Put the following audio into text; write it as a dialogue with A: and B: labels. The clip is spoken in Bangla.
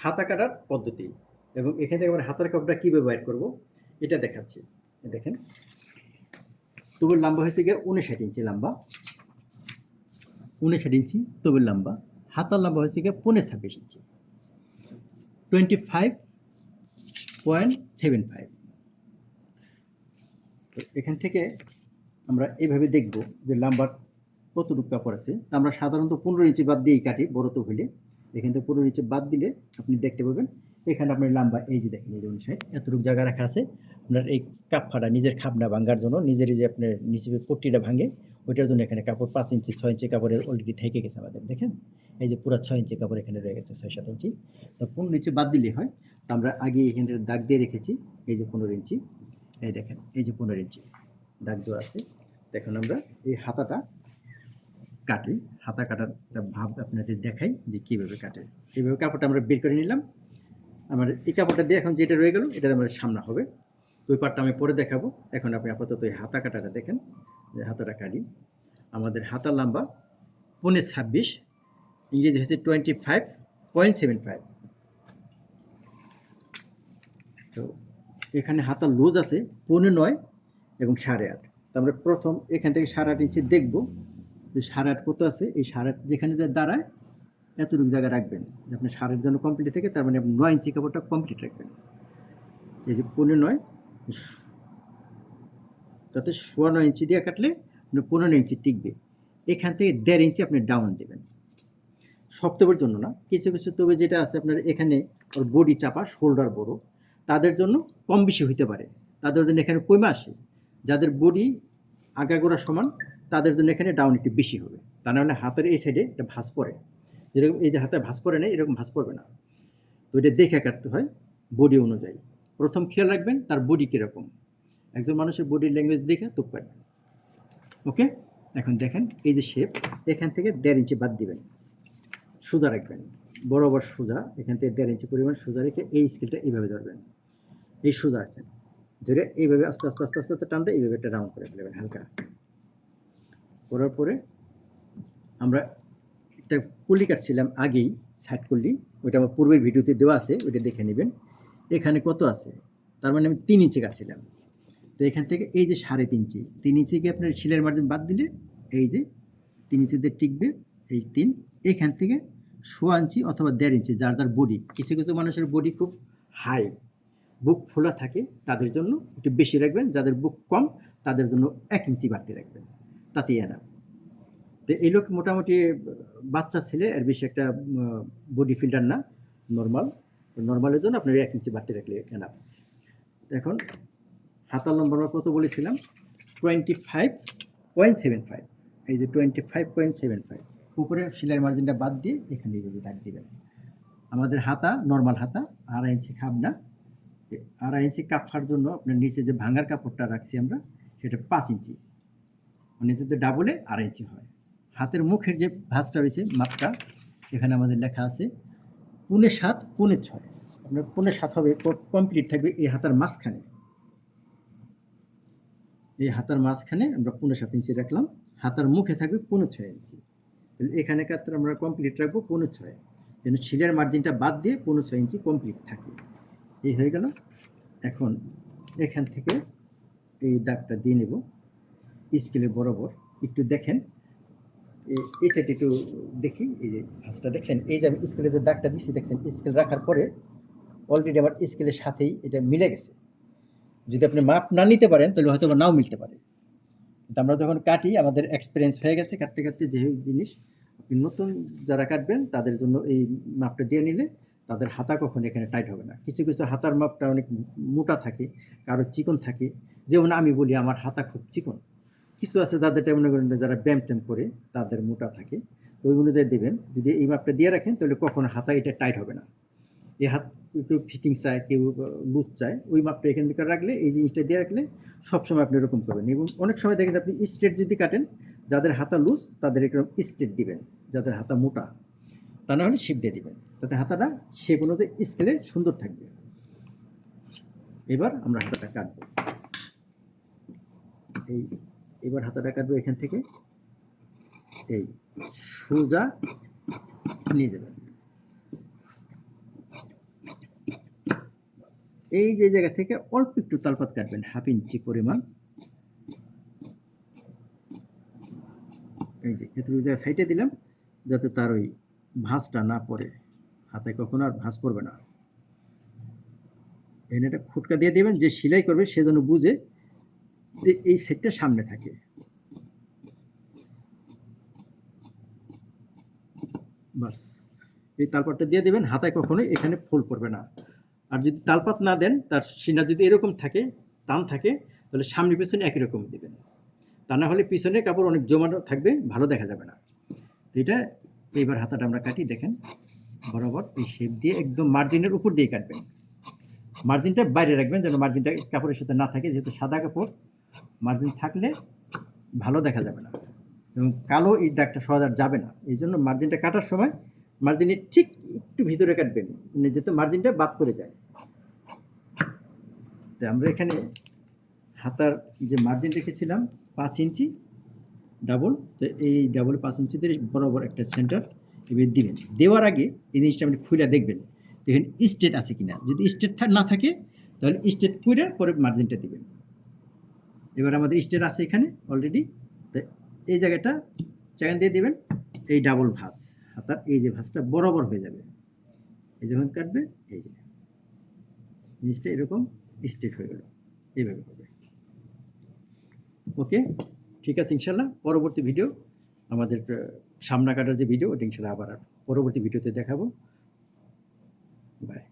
A: হাতা কাটার পদ্ধতি এবং এখান থেকে আমরা হাতার কাপড়টা কীভাবে বাইর করবো এটা দেখাচ্ছি। দেখেন তবুর লম্বা হয়েছে গিয়ে 59 ইঞ্চি লম্বা, 59 ইঞ্চি তবুর লম্বা। হাতার লম্বা হয়েছে গিয়ে 26.5 ইঞ্চি, 25.75। তো এখান থেকে আমরা এইভাবে দেখব যে লম্বা কতটুকু কাপড় আছে। আমরা সাধারণত 15 ইঞ্চি বাদ দিয়েই কাটি বড় তো হলে। এখান থেকে 15 ইঞ্চি বাদ দিলে আপনি দেখতে পাবেন এখানে আপনার লম্বা এই যে দেখেন এই যে 59 এতটুকু জায়গা রাখা আছে আপনার এই কাপড়টা নিজের খাপনা ভাঙার জন্য, নিজের যে আপনার নিচে পট্টিটা ভাঙে ওইটার জন্য এখানে কাপড় 5 ইঞ্চি 6 ইঞ্চি কাপড়ের অলরেডি থেকে গেছে আমাদের। দেখেন এই যে পুরো 6 ইঞ্চি কাপড় এখানে রয়ে গেছে, 6-7 ইঞ্চি। তো 15 ইঞ্চি বাদ দিলে হয়। তো আমরা আগে এখানে দাগ দিয়ে রেখেছি এই যে 15 ইঞ্চি, এই দেখেন এই যে 15 ইঞ্চি দাগ দেওয়া আছে। দেখুন আমরা এই হাতাটা কাটি, হাতা কাটার ভাব আপনাদের দেখাই যে কীভাবে কাটে। এইভাবে কাপড়টা আমরা বের করে নিলাম। আমার এই কাপড়টা দিয়ে এখন যেটা রয়ে গেল এটা আমাদের সামনে হবে। তো ওই পাটটা আমি পরে দেখাবো। এখন আপনি আপাতত এই হাতা কাটাটা দেখেন যে হাতাটা কাটি। আমাদের হাতার লম্বা 25.26, ইংরেজি হচ্ছে 25.75। তো এখানে হাতার লুজ আছে 15.9 এবং 8.5। তো আমরা প্রথম এখান থেকে 8.5 ইঞ্চি দেখবো যে 8.5 কত আছে। এই 8.5 যেখানে দাঁড়ায় এতটুকু জায়গা রাখবেন, আপনি 8.5 জন্য কমপ্লিট থেকে তার মানে আপনি 9 ইঞ্চি কাপড়টা কমপ্লিট রাখবেন। এই যে 15.9 তাতে 9.25 ইঞ্চি দিয়ে কাটলে আপনার 15 ইঞ্চি টিকবে। এখান থেকে 1.5 ইঞ্চি আপনি ডাউন দেবেন, সব তবের জন্য না। কিছু কিছু তবে যেটা আছে আপনার এখানে ওর বডি চাপা, শোল্ডার বড়, তাদের জন্য কম বেশি হইতে পারে, তাদের জন্য এখানে কমে আসে। যাদের বডি আগাগোড়া সমান তাদের জন্য এখানে ডাউন একটু বেশি হবে। তা নাহলে হাতের এই সাইডে একটা ভাঁজ পড়ে, যেরকম এই যে হাতে ভাঁজ পড়ে না এরকম ভাঁজ পড়বে না। তো এটা দেখে কাটতে হয় বডি অনুযায়ী। প্রথম খেয়াল রাখবেন তার বডি কীরকম, একজন মানুষের বডি ল্যাঙ্গুয়েজ দেখে তো কাটবেন। ওকে, এখন দেখেন এই যে শেপ, এখান থেকে 1.5 ইঞ্চি বাদ দিবেন, সোজা রাখবেন বরাবর সোজা। এখান থেকে 1.5 ইঞ্চি পরিমাণ সোজা রেখে এই স্কেলটা এইভাবে ধরবেন, এই সোজা আছেন ধরে এইভাবে আস্তে আস্তে আস্তে আস্তে টানতে এইভাবে একটা রাউন্ড করে ফেলবেন হালকা। করার পরে আমরা একটা কলি কাটছিলাম আগেই, সাইড কলি, ওইটা আমার পূর্বের ভিডিওতে দেওয়া আছে, ওইটা দেখে নেবেন। এখানে কত আছে, তার মানে আমি 3 ইঞ্চি কাটছিলাম। তো এখান থেকে এই যে 3.5 ইঞ্চি, 3 ইঞ্চিকে আপনার সেলাইয়ের মার্জিন বাদ দিলে এই যে 3 ইঞ্চিতে টিকবে এই 3। এখান থেকে 1.5 ইঞ্চি অথবা 1.5 ইঞ্চি যার যার বডি। কিছু কিছু মানুষের বডি খুব হাই, বুক ফোলা থাকে, তাদের জন্য একটু বেশি রাখবেন। যাদের বুক কম তাদের জন্য 1 ইঞ্চি বাড়তি রাখবেন, তাতেই এনা। তো এই লোক মোটামুটি বাচ্চা ছেলে, আর বেশি একটা বডি ফিল্টার না, নর্মাল। নর্মালের জন্য আপনার 1 ইঞ্চি বাড়তি রাখলে এনা। এখন হাতার লম্বা কত বলেছিলাম, 25.75। এই যে 25.75 উপরে সেলাইয়ের মার্জিনটা বাদ দিয়ে এখানে এইভাবে দাগ দিবেন। আমাদের হাতা নর্মাল হাতা, 2.5 ইঞ্চি খাব না। 2.5 ইঞ্চি কাপড়ার জন্য আপনার নিচে যে ভাঙার কাপড়টা রাখছি আমরা সেটা 5 ইঞ্চি, মানে যদি ডাবলে 2.5 ইঞ্চি হয়। হাতের মুখের যে ভাঁজটা রয়েছে মাপটা এখানে আমাদের লেখা আছে 7.5 7.6। আপনার 7.5 হবে, কমপ্লিট থাকবে এই হাতার মাঝখানে। এই হাতার মাঝখানে আমরা 7.5 ইঞ্চি রাখলাম, হাতার মুখে থাকবে 6.5 ইঞ্চি। তাহলে এখানে কাতরা আমরা কমপ্লিট রাখবো 6.5, যেন সেলাইয়ের মার্জিনটা বাদ দিয়ে 6.5 ইঞ্চি কমপ্লিট থাকে। এই হয়ে গেল। এখন এখান থেকে এই দাগটা দিয়ে নেব স্কেলের বরাবর। একটু দেখেন এই সাইড একটু দেখি, এই যে ভাঁজটা দেখছেন, এই যে আমি স্কেলে যে দাগটা দিচ্ছি দেখছেন, স্কেল রাখার পরে অলরেডি আমার স্কেলের সাথেই এটা মিলে গেছে। যদি আপনি মাপ না নিতে পারেন তাহলে হয়তো নাও মিলতে পারে, কিন্তু আমরা যখন কাটি আমাদের এক্সপিরিয়েন্স হয়ে গেছে কাটতে কাটতে। যে জিনিস আপনি নতুন যারা কাটবেন তাদের জন্য এই মাপটা দিয়ে নিলে তাদের হাতা কখনো এখানে টাইট হবে না। কিছু কিছু হাতার মাপটা অনেক মোটা থাকে, কারো চিকন থাকে। যেমন আমি বলি আমার হাতা খুব চিকন, কিছু আছে তাদেরটা মনে করেন যারা ব্যায়াম ট্যাম করে তাদের মোটা থাকে। তো ওই অনুযায়ী দেবেন। যদি এই মাপটা দিয়ে রাখেন তাহলে কখনো হাতা এটা টাইট হবে না। এই হাত কেউ ফিটিং চায়, কেউ লুজ চায়, ওই মাপটা এখান থেকে রাখলে, এই জিনিসটা দিয়ে রাখলে সবসময় আপনি এরকম করবেন। এবং অনেক সময় দেখেন আপনি স্ট্রেট যদি কাটেন, যাদের হাতা লুজ তাদের এরকম স্ট্রেট দিবেন, যাদের হাতা মোটা তা না হলে শেপ দিয়ে দিবেন, তাতে হাতাটা শেপ অনুযায়ী স্কেলে সুন্দর থাকবে। এবার আমরা হাতাটা কাটবো, এবার হাতাটা কাটবো এখান থেকে এই সোজা নিয়ে যাবেন। এই যে জায়গা থেকে অল্প একটু তালপাত কাটবেন, 1/2 ইঞ্চি পরিমাণ। এই যে এত সাইডে দিলাম যাতে তার ওই ভাঁজটা না পড়ে, হাতে কখনো আর ভাঁজ পড়বে না। এখানে একটা খুটকা দিয়ে দেবেন, যে সেলাই করবে সে যেন বুঝে যে এই সেটটা সামনে থাকে। বাস, এই তালপাতটা দিয়ে দেবেন, হাতায় কখনোই এখানে ফুল পড়বে না। আর যদি তালপাত না দেন, তার সিনা যদি এরকম থাকে, টান থাকে, তাহলে সামনে পিছনে একই রকম দেবেন। তা না হলে পিছনে কাপড় অনেক জমানো থাকবে, ভালো দেখা যাবে না। তো এটা এইবার হাতাটা আমরা কাটি, দেখেন বরাবর এই শেপ দিয়ে একদম মার্জিনের উপর দিয়ে কাটবেন। মার্জিনটা বাইরে রাখবেন যেন মার্জিনটা কাপড়ের সাথে না থাকে, যেহেতু সাদা কাপড় মার্জিন থাকলে ভালো দেখা যাবে না এবং কালো এই দাগটা সহজে আর যাবে না। এই জন্য মার্জিনটা কাটার সময় মার্জিনের ঠিক একটু ভিতরে কাটবেন, মানে যাতে মার্জিনটা বাদ করে যায়। তো আমরা এখানে হাতার যে মার্জিন রেখেছিলাম 5 ইঞ্চি ডাবল, তো এই ডাবল 5 ইঞ্চি দিয়ে বরাবর একটা সেন্টার এবার দিবেন। দেওয়ার আগে এই জিনিসটা আপনি খুলে দেখবেন দেখেন স্ট্রেট আছে কিনা। যদি স্ট্রেট না থাকে তাহলে স্ট্রেট করে পরে মার্জিনটা দিবেন। এবার আমাদের স্ট্রেট আছে এখানে অলরেডি, তো এই জায়গাটা চাকান দিয়ে দেবেন। এই ডাবল ভাঁজ হাতার এই যে ভাঁজটা বরাবর হয়ে যাবে, এই যখন কাটবে এই যে জিনিসটা এরকম স্ট্রেট হয়ে গেল, এইভাবে হবে। ওকে, ঠিক আছে। ইনশাল্লাহ পরবর্তী ভিডিও আমাদের সামনা কাটার যে ভিডিও, ওটা ইনশাল্লাহ আবার পরবর্তী ভিডিওতে দেখাবো। বাই।